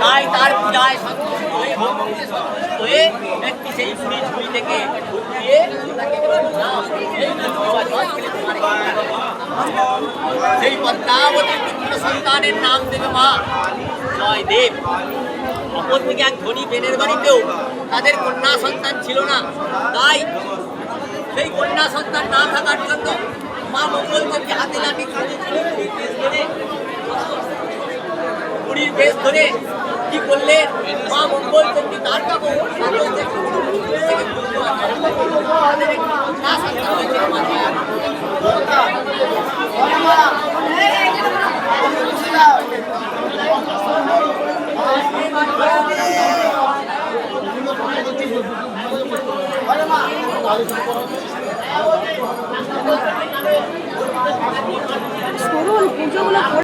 তাই তার পূজায় হয়ে একটি সেই বুড়ি ঝুড়ি থেকে দিয়ে সেই পদ্মাবতীর পুত্র সন্তানের নাম দেবে মা জয়দেব। অপরদিকে এক ধনী বেনের বাড়িতেও তাদের কন্যা সন্তান ছিল না, তাই সেই কন্যা সন্তান না থাকার জন্য মা মঙ্গলদেবকে হাতে লাঠি বুড়ির বেশ ধরে কি করলেন, মা মঙ্গলদেবী তার কাবু